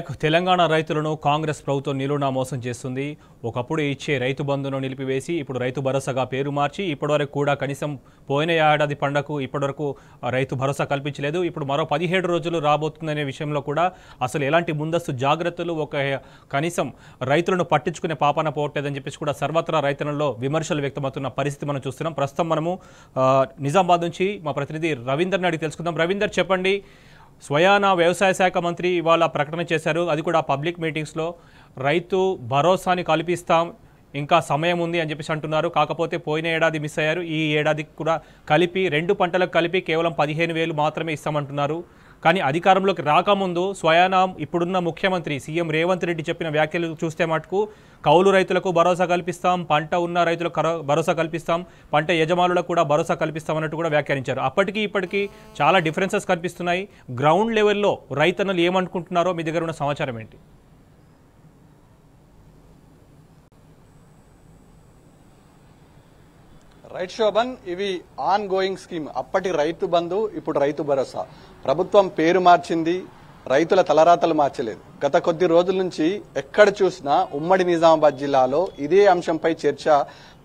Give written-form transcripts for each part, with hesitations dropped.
తెలంగాణ రైతులను కాంగ్రెస్ ప్రభుత్వం నిలువునా మోసం చేస్తుంది. ఒకప్పుడు ఇచ్చే రైతు బంధును నిలిపివేసి ఇప్పుడు రైతు భరోసాగా పేరు మార్చి ఇప్పటివరకు కూడా కనీసం పోయిన ఏడాది పండగకు ఇప్పటివరకు రైతు భరోసా కల్పించలేదు. ఇప్పుడు మరో 17 రోజులు రాబోతుందనే విషయంలో కూడా అసలు ఎలాంటి ముందస్తు జాగ్రత్తలు కనీసం రైతులను పట్టించుకునే పాపాన పోవట్లేదని చెప్పేసి కూడా సర్వత్రా రైతులలో విమర్శలు వ్యక్తమవుతున్న పరిస్థితి మనం చూస్తున్నాం. ప్రస్తుతం మనము నిజామాబాద్ నుంచి మా ప్రతినిధి రవీందర్ని అడిగి తెలుసుకుందాం. రవీందర్, చెప్పండి. స్వయానా వ్యవసాయ శాఖ మంత్రి ఇవాళ ప్రకటన చేశారు, అది కూడా పబ్లిక్ మీటింగ్స్లో. రైతు భరోసాని కల్పిస్తాం, ఇంకా సమయం ఉంది అని చెప్పేసి అంటున్నారు. కాకపోతే పోయిన ఏడాది మిస్ అయ్యారు, ఈ ఏడాదికి కూడా కలిపి 2 పంటలకు కలిపి కేవలం 15,000 మాత్రమే ఇస్తామంటున్నారు. కానీ అధికారంలోకి రాకముందు స్వయానా ఇప్పుడున్న ముఖ్యమంత్రి సీఎం రేవంత్ రెడ్డి చెప్పిన వ్యాఖ్యలు చూస్తే మటుకు కౌలు రైతులకు భరోసా కల్పిస్తాం, పంట ఉన్న రైతులకు భరోసా కల్పిస్తాం, పంట యజమానులకు కూడా భరోసా కల్పిస్తాం అన్నట్టు కూడా వ్యాఖ్యానించారు. అప్పటికి ఇప్పటికీ చాలా డిఫరెన్సెస్ కనిపిస్తున్నాయి. గ్రౌండ్ లెవెల్లో రైతన్నలు ఏమనుకుంటున్నారో మీ దగ్గర ఉన్న సమాచారం ఏంటి? రైట్ శోభన్, ఇవి ఆన్ గోయింగ్ స్కీమ్. అప్పటి రైతు బంధు, ఇప్పుడు రైతు భరోసా. ప్రభుత్వం పేరు మార్చింది, రైతుల తలరాతలు మార్చలేదు. గత కొద్ది రోజుల నుంచి ఎక్కడ చూసినా ఉమ్మడి నిజామాబాద్ జిల్లాలో ఇదే అంశంపై చర్చ.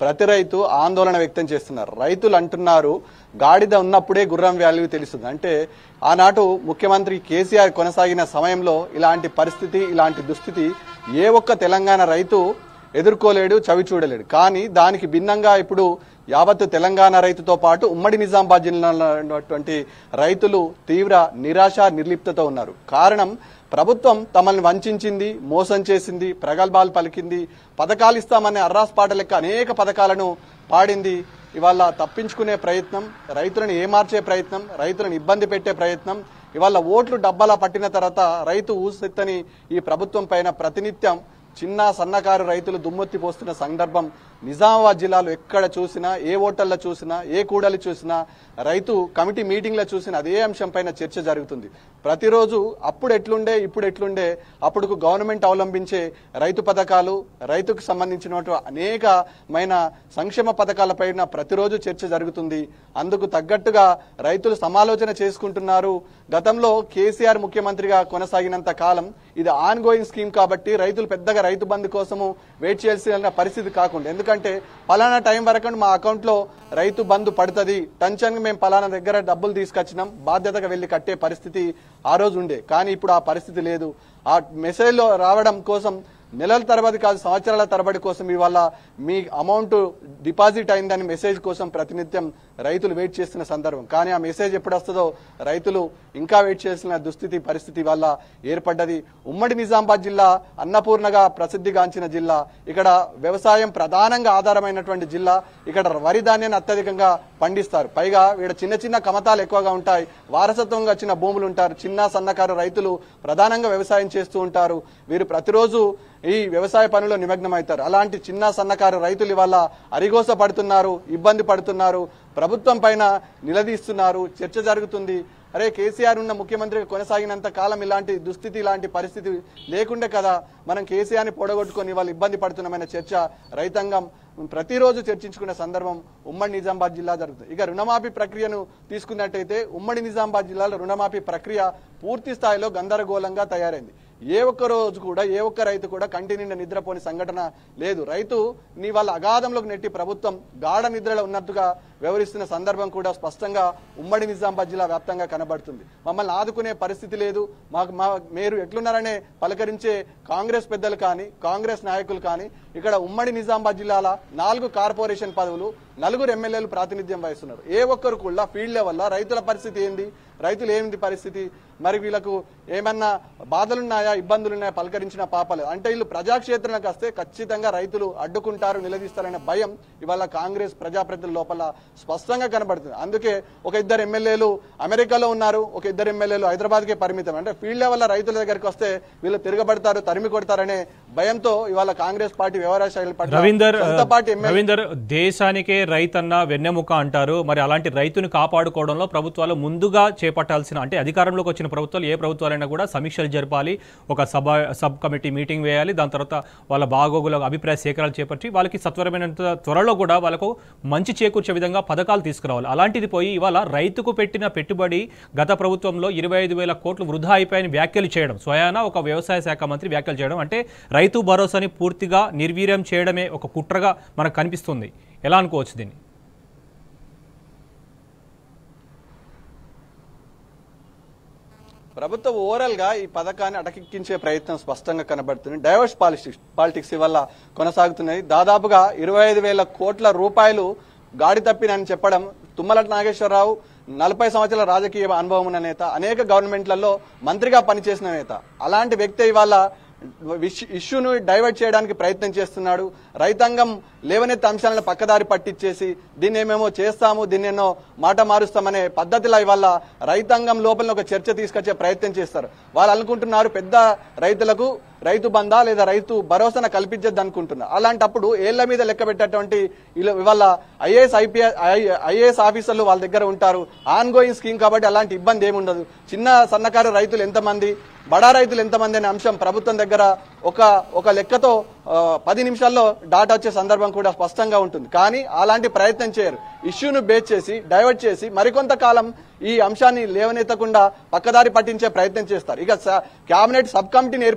ప్రతి రైతు ఆందోళన వ్యక్తం చేస్తున్నారు. రైతులు అంటున్నారు, గాడిద ఉన్నప్పుడే గుర్రం వాల్యూ తెలుస్తుంది. అంటే ఆనాడు ముఖ్యమంత్రి కేసీఆర్ కొనసాగిన సమయంలో ఇలాంటి పరిస్థితి, ఇలాంటి దుస్థితి ఏ ఒక్క తెలంగాణ రైతు ఎదుర్కోలేడు, చవి చూడలేడు. కానీ దానికి భిన్నంగా ఇప్పుడు యావత్తు తెలంగాణ రైతుతో పాటు ఉమ్మడి నిజామాబాద్ జిల్లాలో ఉన్నటువంటి రైతులు తీవ్ర నిరాశ, నిర్లిప్తతో ఉన్నారు. కారణం, ప్రభుత్వం తమల్ని వంచింది, మోసం చేసింది, ప్రగల్భాలు పలికింది, పథకాలు ఇస్తామనే అర్రాస్ పాట లెక్క అనేక పథకాలను పాడింది. ఇవాళ తప్పించుకునే ప్రయత్నం, రైతులను ఏమార్చే ప్రయత్నం, రైతులను ఇబ్బంది పెట్టే ప్రయత్నం. ఇవాళ ఓట్లు డబ్బాలా పట్టిన తర్వాత రైతు ఊసెత్తని ఈ ప్రభుత్వం పైన ప్రతినిత్యం చిన్న సన్నకారు రైతులు దుమ్మెత్తి పోస్తున్న సందర్భం నిజామాబాద్ జిల్లాలో ఎక్కడ చూసినా, ఏ హోటల్లో చూసినా, ఏ కూడలి చూసినా, రైతు కమిటీ మీటింగ్లో చూసినా అదే అంశం పైన చర్చ జరుగుతుంది. ప్రతిరోజు అప్పుడు ఎట్లుండే, ఇప్పుడు ఎట్లుండే, అప్పుడు గవర్నమెంట్ అవలంబించే రైతు పథకాలు, రైతుకు సంబంధించినటువంటి అనేకమైన సంక్షేమ పథకాలపైన ప్రతిరోజు చర్చ జరుగుతుంది. అందుకు తగ్గట్టుగా రైతులు సమాలోచన చేసుకుంటున్నారు. గతంలో కేసీఆర్ ముఖ్యమంత్రిగా కొనసాగినంత కాలం ఇది ఆన్ గోయింగ్ స్కీమ్ కాబట్టి రైతులు పెద్దగా రైతు బంధు కోసము వెయిట్ చేయాల్సిన పరిస్థితి కాకుండా, ఎందుకంటే పలానా టైం వరకు మా అకౌంట్లో రైతు బంధు పడుతుంది, టెన్షన్గా మేము పలానా దగ్గర డబ్బులు తీసుకొచ్చినాం, బాధ్యతగా వెళ్లి కట్టే పరిస్థితి ఆ రోజు ఉండే. కానీ ఇప్పుడు ఆ పరిస్థితి లేదు. ఆ మెసేజ్లో రావడం కోసం నెలల తరబడి కాదు, సంవత్సరాల తరబడి కోసం ఇవాళ మీ అమౌంట్ డిపాజిట్ అయిందని మెసేజ్ కోసం ప్రతినిత్యం రైతులు వెయిట్ చేస్తున్న సందర్భం. కానీ ఆ మెసేజ్ ఎప్పుడు వస్తుందో రైతులు ఇంకా వెయిట్ చేసిన దుస్థితి, పరిస్థితి వల్ల ఏర్పడ్డది. ఉమ్మడి నిజామాబాద్ జిల్లా అన్నపూర్ణగా ప్రసిద్ధిగాంచిన జిల్లా. ఇక్కడ వ్యవసాయం ప్రధానంగా ఆధారమైనటువంటి జిల్లా. ఇక్కడ వరి ధాన్యాన్ని అత్యధికంగా పండిస్తారు. పైగా ఇక్కడ చిన్న చిన్న కమతాలు ఎక్కువగా ఉంటాయి, వారసత్వంగా వచ్చిన భూములు ఉంటారు. చిన్న సన్నకారు రైతులు ప్రధానంగా వ్యవసాయం చేస్తూ ఉంటారు. వీరు ప్రతిరోజు ఈ వ్యవసాయ పనుల్లో నిమగ్నమవుతారు. అలాంటి చిన్న సన్నకారు రైతులు ఇవాళ అరిగోస పడుతున్నారు, ఇబ్బంది పడుతున్నారు, ప్రభుత్వం పైన నిలదీస్తున్నారు. చర్చ జరుగుతుంది. అరే, కేసీఆర్ ఉన్న ముఖ్యమంత్రిగా కొనసాగినంత కాలం ఇలాంటి దుస్థితి, ఇలాంటి పరిస్థితి లేకుండే కదా మనం కేసీఆర్ని పొడగొట్టుకొని వాళ్ళు ఇబ్బంది పడుతున్నామనే చర్చ రైతాంగం ప్రతిరోజు చర్చించుకునే సందర్భం ఉమ్మడి నిజామాబాద్ జిల్లా జరుగుతుంది. ఇక రుణమాఫీ ప్రక్రియను తీసుకున్నట్టయితే ఉమ్మడి నిజామాబాద్ జిల్లాలో రుణమాఫీ ప్రక్రియ పూర్తి స్థాయిలో గందరగోళంగా తయారైంది. ఏ ఒక్క రోజు కూడా, ఏ ఒక్క రైతు కూడా కంటి నిండా నిద్రపోని సంఘటన లేదు. రైతు నీ వాళ్ళ అగాధంలోకి నెట్టి ప్రభుత్వం గాఢ నిద్రలో ఉన్నట్టుగా వ్యవహరిస్తున్న సందర్భం కూడా స్పష్టంగా ఉమ్మడి నిజామాబాద్ జిల్లా వ్యాప్తంగా కనబడుతుంది. మమ్మల్ని ఆదుకునే పరిస్థితి లేదు, మీరు ఎట్లున్నారనే పలకరించే కాంగ్రెస్ పెద్దలు కానీ, కాంగ్రెస్ నాయకులు కానీ, ఇక్కడ ఉమ్మడి నిజామాబాద్ జిల్లాలో 4 కార్పొరేషన్ పదవులు, 4 ఎమ్మెల్యేలు ప్రాతినిధ్యం వహిస్తున్నారు. ఏ ఒక్కరు కూడా ఫీల్డ్ లెవెల్లో రైతుల పరిస్థితి ఏంది, రైతులు ఏమిటి పరిస్థితి, మరి వీళ్ళకు ఏమన్నా బాధలున్నాయా, ఇబ్బందులున్నాయా పలకరించిన పాపలేదు. అంటే వీళ్ళు ప్రజాక్షేత్రానికి వస్తే ఖచ్చితంగా రైతులు అడ్డుకుంటారు, నిలదీస్తారనే భయం ఇవాళ కాంగ్రెస్ ప్రజాప్రతినిధుల లోపల స్పష్టంగా కనబడుతుంది. అందుకే ఒక 2 ఎమ్మెల్యేలు అమెరికాలో ఉన్నారు, ఒక 2 ఎమ్మెల్యేలు హైదరాబాద్కే పరిమితం. అంటే ఫీల్డ్ లెవెల్ రైతుల దగ్గరికి వస్తే వీళ్ళు తిరగబడతారు, తరిమి కొడతారనే భయంతో ఇవాళ కాంగ్రెస్ పార్టీ వ్యవహార శైలి రవీందర్, దేశానికే రైతన్న వెన్నెముక అంటారు. మరి అలాంటి రైతుని కాపాడుకోవడంలో ప్రభుత్వాలు ముందుగా చేపట్టాల్సిన, అంటే అధికారంలోకి వచ్చిన ప్రభుత్వాలు ఏ ప్రభుత్వాలైనా కూడా సమీక్షలు జరపాలి, ఒక సబ్ కమిటీ మీటింగ్ వేయాలి, దాని తర్వాత వాళ్ళ బాగోగుల అభిప్రాయ సేకరణ చేపట్టి వాళ్ళకి సత్వరమైనంత త్వరలో కూడా వాళ్ళకు మంచి చేకూర్చే విధంగా పథకాలు తీసుకురావాలి. అలాంటిది పోయి ఇవాళ రైతుకు పెట్టిన పెట్టుబడి గత ప్రభుత్వంలో 25,000 కోట్లు వృధా అయిపోయాయని వ్యాఖ్యలు చేయడం, స్వయానా ఒక వ్యవసాయ శాఖ మంత్రి వ్యాఖ్యలు చేయడం అంటే రైతు భరోసాని పూర్తిగా నిర్వీర్యం చేయడమే ఒక కుట్రగా మనకు కనిపిస్తుంది. ఎలా అనుకోవచ్చు దీన్ని? ప్రభుత్వం ఓవరాల్ గా ఈ పథకాన్ని అటకెక్కించే ప్రయత్నం స్పష్టంగా కనబడుతుంది. డైవర్స్ పాలిటిక్స్ వల్ల కొనసాగుతున్నాయి. దాదాపుగా 25,000 కోట్ల రూపాయలు గాడి తప్పినని చెప్పడం. తుమ్మల నాగేశ్వరరావు 40 సంవత్సరాల రాజకీయ అనుభవం ఉన్న నేత, అనేక గవర్నమెంట్లలో మంత్రిగా పనిచేసిన నేత. అలాంటి వ్యక్తి ఇవాళ ఇష్యూను డైవర్ట్ చేయడానికి ప్రయత్నం చేస్తున్నాడు. రైతాంగం లేవనెత్తి అంశాలను పక్కదారి పట్టించేసి దీన్ని ఏమేమో చేస్తాము, దీన్నేమో మాట మారుస్తామనే పద్ధతిలో ఇవాళ రైతాంగం లోపల ఒక చర్చ తీసుకొచ్చే ప్రయత్నం చేస్తారు. వాళ్ళు అనుకుంటున్నారు పెద్ద రైతులకు రైతు బంధా లేదా రైతు భరోసాను కల్పించద్దు అనుకుంటున్నారు. అలాంటప్పుడు ఏళ్ల మీద లెక్క పెట్టేటువంటి ఇవాళ ఐఏఎస్ ఆఫీసర్లు వాళ్ళ దగ్గర ఉంటారు. ఆన్ గోయింగ్ స్కీమ్ కాబట్టి అలాంటి ఇబ్బంది ఏమి ఉండదు. చిన్న సన్నకారు రైతులు ఎంతమంది, బడా రైతులు ఎంతమంది అనే అంశం ప్రభుత్వం దగ్గర ఒక లెక్కతో 10 నిమిషాల్లో డాటా వచ్చే సందర్భం కూడా స్పష్టంగా ఉంటుంది. కానీ అలాంటి ప్రయత్నం చేయరు. ఇష్యూను బేస్ చేసి డైవర్ట్ చేసి మరికొంతకాలం ఈ అంశాన్ని లేవనెత్తకుండా పక్కదారి పట్టించే ప్రయత్నం చేస్తారు. ఇక కేబినెట్ సబ్ కమిటీని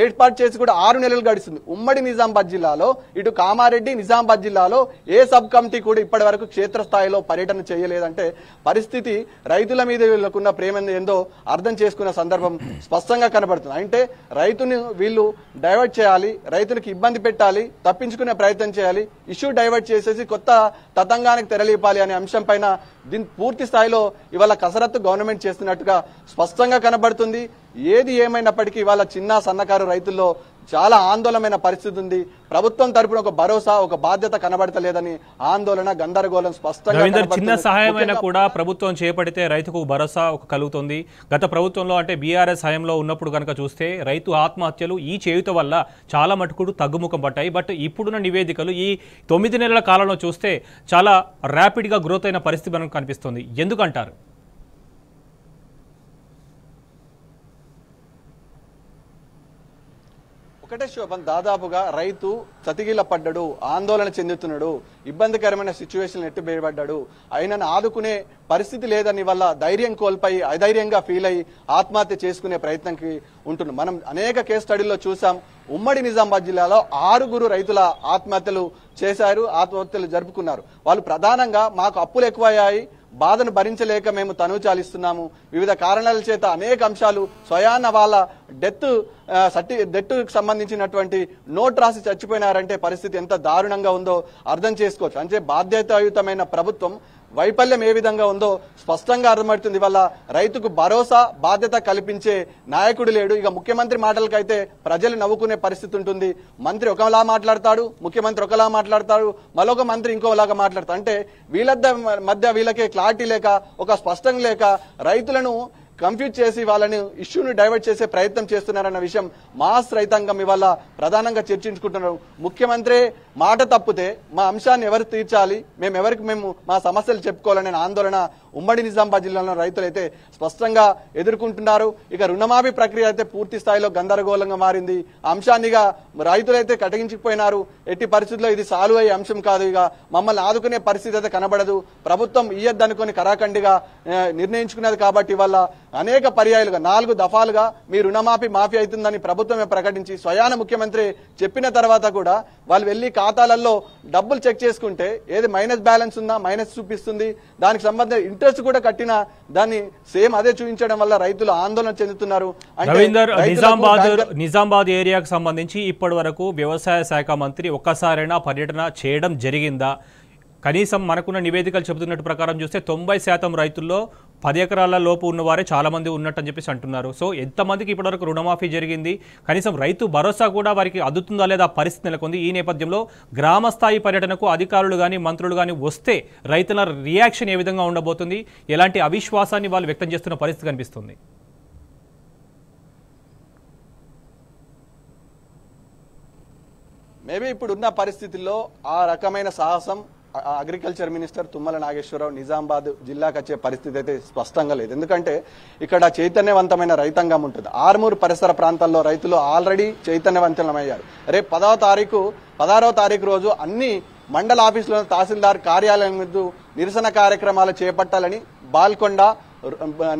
ఏర్పాటు చేసి కూడా 6 నెలలు గడిచింది. ఉమ్మడి నిజామాబాద్ జిల్లాలో ఇటు కామారెడ్డి, నిజామాబాద్ జిల్లాలో ఏ సబ్ కమిటీ కూడా ఇప్పటి వరకు క్షేత్రస్థాయిలో పర్యటన చేయలేదంటే పరిస్థితి రైతుల మీద వీళ్ళకున్న ప్రేమ ఏందో అర్థం చేసుకున్న సందర్భం స్పష్టంగా కనబడుతుంది. అంటే రైతుని వీళ్ళు డైవర్ట్ చేయాలి, రైతులకు ఇబ్బంది పెట్టాలి, తప్పించుకునే ప్రయత్నం చేయాలి, ఇష్యూ డైవర్ట్ చేసేసి కొత్త తతంగానికి తెరలేపాలి అనే అంశం పైన దీని పూర్తి స్థాయిలో ఇవాళ కసరత్తు గవర్నమెంట్ చేస్తున్నట్టుగా స్పష్టంగా కనబడుతుంది. ఏది ఏమైనప్పటికీ ఇవాళ చిన్న సన్నకారు రైతుల్లో చాలా ఆందోళనమైన పరిస్థితి ఉంది. ప్రభుత్వం తరపున ఒక భరోసా, ఒక బాధ్యత కనబడతలేదని ఆందోళన, గందరగోళం స్పష్టంగా. చిన్న సహాయమైనా కూడా ప్రభుత్వం చేపడితే రైతుకు భరోసా కలుగుతుంది. గత ప్రభుత్వంలో అంటే బీఆర్ఎస్ హయాంలో ఉన్నప్పుడు కనుక చూస్తే రైతు ఆత్మహత్యలు ఈ చేయుత వల్ల చాలా మటుకు తగ్గుముఖం పట్టాయి. బట్ ఇప్పుడున్న నివేదికలు ఈ 9 నెలల కాలంలో చూస్తే చాలా ర్యాపిడ్గా గ్రోత్ అయిన పరిస్థితి మనకు కనిపిస్తుంది. ఎందుకంటారు? ఒకటే శోభన్, దాదాపుగా రైతు చతికిల పడ్డాడు, ఆందోళన చెందుతున్నాడు, ఇబ్బందికరమైన సిచ్యువేషన్ ఎట్టిబేయబడ్డాడు, ఆయనను ఆదుకునే పరిస్థితి లేదని వల్ల ధైర్యం కోల్పోయి అధైర్యంగా ఫీల్ అయ్యి ఆత్మహత్య చేసుకునే ప్రయత్నంకి ఉంటున్నాం. మనం అనేక కేసు స్టడీల్లో చూసాం. ఉమ్మడి నిజామాబాద్ జిల్లాలో 6 రైతుల ఆత్మహత్యలు చేశారు, ఆత్మహత్యలు జరుపుకున్నారు. వాళ్ళు ప్రధానంగా మాకు అప్పులు ఎక్కువయ్యాయి, బాధను భరించలేక మేము తనువు చాలిస్తున్నాము, వివిధ కారణాల చేత అనేక అంశాలు స్వయాన వాళ్ళ డెత్ సంబంధించినటువంటి నోట్ రాసి చచ్చిపోయినారంటే పరిస్థితి ఎంత దారుణంగా ఉందో అర్థం చేసుకోవచ్చు. అంటే బాధ్యతాయుతమైన ప్రభుత్వం వైఫల్యం ఏ విధంగా ఉందో స్పష్టంగా అర్థమవుతుంది. వల్ల రైతుకు భరోసా, బాధ్యత కల్పించే నాయకుడు లేడు. ఇక ముఖ్యమంత్రి మాటలకైతే ప్రజలు నవ్వుకునే పరిస్థితి ఉంటుంది. మంత్రి ఒకలా మాట్లాడతాడు, ముఖ్యమంత్రి ఒకలా మాట్లాడతాడు, మరొక మంత్రి ఇంకోలాగా మాట్లాడతాడు. అంటే వీళ్ళ మధ్య వీళ్ళకే క్లారిటీ లేక, ఒక స్పష్టం లేక రైతులను కన్ఫ్యూజ్ చేసి వాళ్ళని ఇష్యూని డైవర్ట్ చేసే ప్రయత్నం చేస్తున్నారన్న విషయం మాస్ రైతాంగం ఇవాళ ప్రధానంగా చర్చించుకుంటున్నారు. ముఖ్యమంత్రి మాట తప్పితే మా అంశాన్ని ఎవరు తీర్చాలి, మేము మా సమస్యలు చెప్పుకోవాలనే ఆందోళన ఉమ్మడి నిజామాబాద్ జిల్లాలో రైతులైతే స్పష్టంగా ఎదుర్కొంటున్నారు. ఇక రుణమాఫీ ప్రక్రియ అయితే పూర్తి స్థాయిలో గందరగోళంగా మారింది. అంశాన్నిగా రైతులైతే కటగించిపోయినారు. ఎట్టి పరిస్థితుల్లో ఇది సాల్వ్ అయ్యే అంశం కాదు, ఇక మమ్మల్ని ఆదుకునే పరిస్థితి అయితే కనబడదు, ప్రభుత్వం ఇయ్యద్దనుకొని కరాఖండిగా నిర్ణయించుకున్నది. కాబట్టి ఇవాళ అనేక పర్యాయాలుగా 4 దఫాలుగా మీ రుణమాఫీ మాఫీ అవుతుందని ప్రభుత్వమే ప్రకటించి స్వయాన ముఖ్యమంత్రి చెప్పిన తర్వాత కూడా వాళ్ళు వెళ్లి ఖాతాలలో డబ్బులు చెక్ చేసుకుంటే ఏది మైనస్ బ్యాలెన్స్ ఉందా, మైనస్ చూపిస్తుంది. దానికి సంబంధించిన ఇంట్రెస్ట్ కూడా కట్టిన దాన్ని సేమ్ అదే చూపించడం వల్ల రైతులు ఆందోళన చెందుతున్నారు. రవీందర్, నిజామాబాద్ ఏరియాకు సంబంధించి ఇప్పటి వరకు వ్యవసాయ శాఖ మంత్రి ఒక్కసారైనా పర్యటన చేయడం జరిగిందా? కనీసం మనకున్న నివేదికలు చెబుతున్నట్టు ప్రకారం చూస్తే 90% రైతుల్లో 10 ఎకరాల లోపు ఉన్నవారే చాలా మంది ఉన్నట్టని చెప్పేసి అంటున్నారు. సో ఎంతమందికి ఇప్పటివరకు రుణమాఫీ జరిగింది, కనీసం రైతు భరోసా కూడా వారికి అందుతుందా లేదా పరిస్థితి నెలకొంది. ఈ నేపథ్యంలో గ్రామ స్థాయి పర్యటనకు అధికారులు కానీ మంత్రులు కానీ వస్తే రైతుల రియాక్షన్ ఏ విధంగా ఉండబోతుంది, ఎలాంటి అవిశ్వాసాన్ని వాళ్ళు వ్యక్తం చేస్తున్న పరిస్థితి కనిపిస్తుంది? మేబీ ఇప్పుడున్న పరిస్థితుల్లో ఆ రకమైన సాహసం అగ్రికల్చర్ మినిస్టర్ తుమ్మల నాగేశ్వరరావు నిజామాబాద్ జిల్లాకు వచ్చే పరిస్థితి అయితే స్పష్టంగా లేదు. ఎందుకంటే ఇక్కడ చైతన్యవంతమైన రైతాంగం ఉంటుంది. ఆర్మూరు పరిసర ప్రాంతాల్లో రైతులు ఆల్రెడీ చైతన్యవంతమయ్యారు. రేపు 16వ తారీఖు రోజు అన్ని మండల ఆఫీసులో తహసీల్దార్ కార్యాలయం ముందు నిరసన కార్యక్రమాలు చేపట్టాలని బాల్కొండ,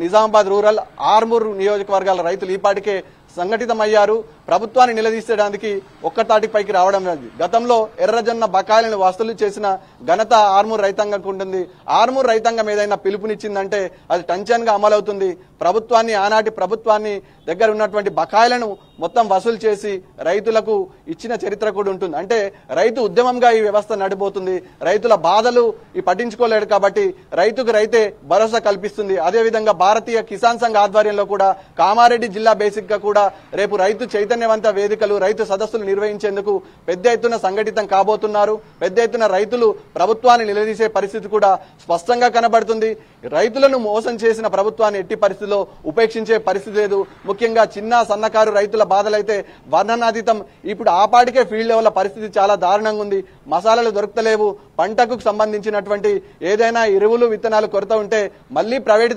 నిజామాబాద్ రూరల్, ఆర్మూర్ నియోజకవర్గాల రైతులు ఈపాటికే సంఘటితమయ్యారు. ప్రభుత్వాన్ని నిలదీసేయడానికి ఒక్కతాటి పైకి రావడం లేదు. గతంలో ఎర్రజొన్న బకాయిలను వసూలు చేసిన ఘనత ఆర్మూర్ రైతాంగంకు ఉంటుంది. ఆర్మూర్ రైతాంగం ఏదైనా పిలుపునిచ్చిందంటే అది టంచన్గా అమలవుతుంది. ప్రభుత్వాన్ని, ఆనాటి ప్రభుత్వాన్ని దగ్గర ఉన్నటువంటి బకాయిలను మొత్తం వసూలు చేసి రైతులకు ఇచ్చిన చరిత్ర కూడా ఉంటుంది. అంటే రైతు ఉద్యమంగా ఈ వ్యవస్థ నడిపోతుంది. రైతుల బాధలు పట్టించుకోలేడు కాబట్టి రైతుకు రైతే భరోసా కల్పిస్తుంది. అదేవిధంగా భారతీయ కిసాన్ సంఘ్ ఆధ్వర్యంలో కూడా కామారెడ్డి జిల్లా బేసిక్ గా కూడా రేపు రైతు చైతన్యవంత వేదికలు, రైతు సదస్సులు నిర్వహించేందుకు పెద్ద ఎత్తున సంఘటితం కాబోతున్నారు. పెద్ద ఎత్తున రైతులు ప్రభుత్వాన్ని నిలదీసే పరిస్థితి కూడా స్పష్టంగా కనబడుతుంది. రైతులను మోసం చేసిన ప్రభుత్వాన్ని ఎట్టి పరిస్థితిలో ఉపేక్షించే పరిస్థితి లేదు. ముఖ్యంగా చిన్న సన్నకారు రైతుల బాధలైతే వర్ణనాతీతం. ఇప్పుడు ఆపాటికే ఫీల్డ్ లెవెల్ పరిస్థితి చాలా దారుణంగా ఉంది. మసాలాలు దొరుకుతలేవు. పంటకు సంబంధించినటువంటి ఏదైనా ఎరువులు, విత్తనాలు కొరత ఉంటే మళ్లీ ప్రైవేట్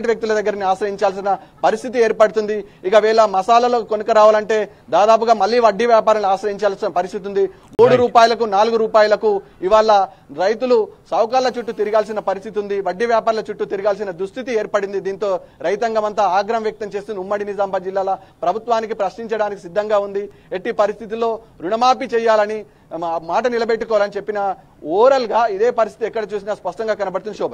వ్యక్తుల దగ్గరని ఆశ్రయించాల్సిన పరిస్థితి ఏర్పడుతుంది. ఇక వేళ మసాలాలు కొనుక రావాలంటే దాదాపుగా మళ్లీ వడ్డీ వ్యాపారాలను ఆశ్రయించాల్సిన పరిస్థితి ఉంది. 3 రూపాయలకు 4 రూపాయలకు ఇవాళ రైతులు సావుకార్ల చుట్టూ తిరగాల్సిన పరిస్థితి ఉంది. వడ్డీ వ్యాపారుల చుట్టూ తిరగాల్సిన దుస్థితి ఏర్పడింది. దీంతో రైతాంగం అంతా ఆగ్రహం వ్యక్తం చేస్తున్న ఉమ్మడి నిజామాబాద్ జిల్లాల ప్రభుత్వానికి ప్రశ్నించడానికి సిద్ధంగా ఉంది. ఎట్టి పరిస్థితుల్లో రుణమాఫీ చేయాలని, మాట నిలబెట్టుకోవాలని చెప్పిన ఓరల్ గా ఇదే పరిస్థితి ఎక్కడ చూసినా స్పష్టంగా కనబడుతుంది. శోభ.